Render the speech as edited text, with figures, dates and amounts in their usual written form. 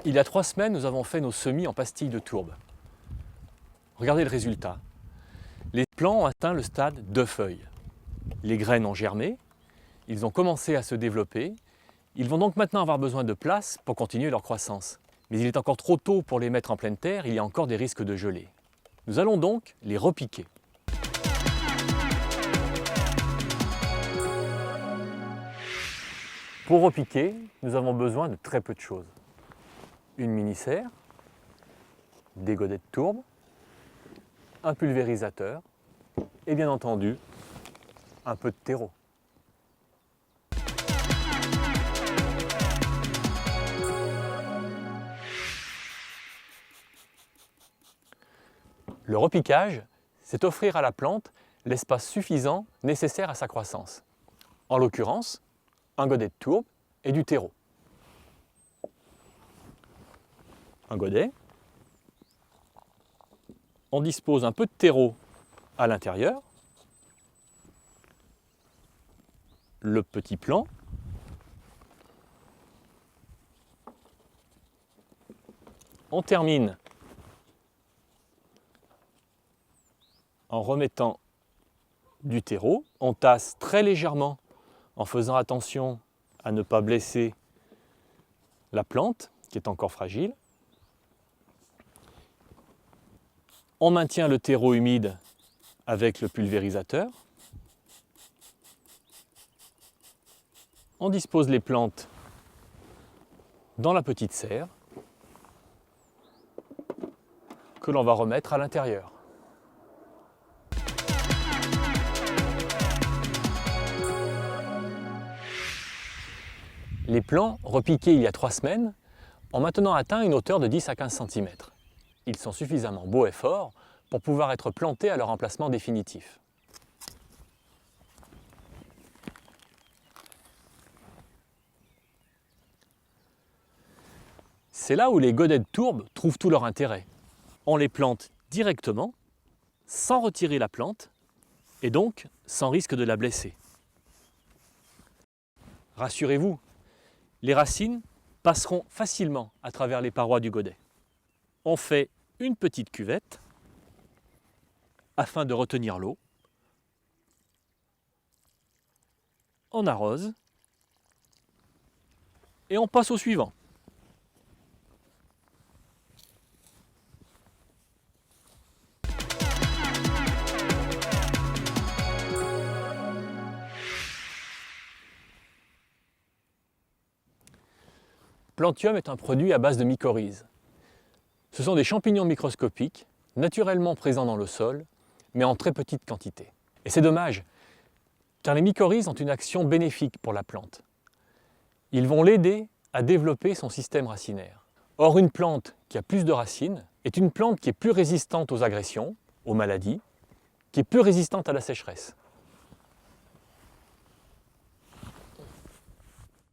Il y a 3 semaines, nous avons fait nos semis en pastilles de tourbe. Regardez le résultat. Les plants ont atteint le stade de feuilles. Les graines ont germé, ils ont commencé à se développer. Ils vont donc maintenant avoir besoin de place pour continuer leur croissance. Mais il est encore trop tôt pour les mettre en pleine terre, il y a encore des risques de gelée. Nous allons donc les repiquer. Pour repiquer, nous avons besoin de très peu de choses. Une mini-serre, des godets de tourbe, un pulvérisateur et bien entendu un peu de terreau. Le repiquage, c'est offrir à la plante l'espace suffisant nécessaire à sa croissance. En l'occurrence, un godet de tourbe et du terreau. Un godet. On dispose un peu de terreau à l'intérieur. Le petit plant. On termine en remettant du terreau. On tasse très légèrement en faisant attention à ne pas blesser la plante qui est encore fragile. On maintient le terreau humide avec le pulvérisateur. On dispose les plantes dans la petite serre que l'on va remettre à l'intérieur. Les plants repiqués il y a 3 semaines ont maintenant atteint une hauteur de 10 à 15 cm. Ils sont suffisamment beaux et forts pour pouvoir être plantés à leur emplacement définitif. C'est là où les godets de tourbe trouvent tout leur intérêt. On les plante directement, sans retirer la plante, et donc sans risque de la blesser. Rassurez-vous, les racines passeront facilement à travers les parois du godet. On fait une petite cuvette afin de retenir l'eau. On arrose et on passe au suivant. Plantium est un produit à base de mycorhizes. Ce sont des champignons microscopiques, naturellement présents dans le sol, mais en très petite quantité. Et c'est dommage, car les mycorhizes ont une action bénéfique pour la plante. Ils vont l'aider à développer son système racinaire. Or, une plante qui a plus de racines est une plante qui est plus résistante aux agressions, aux maladies, qui est plus résistante à la sécheresse.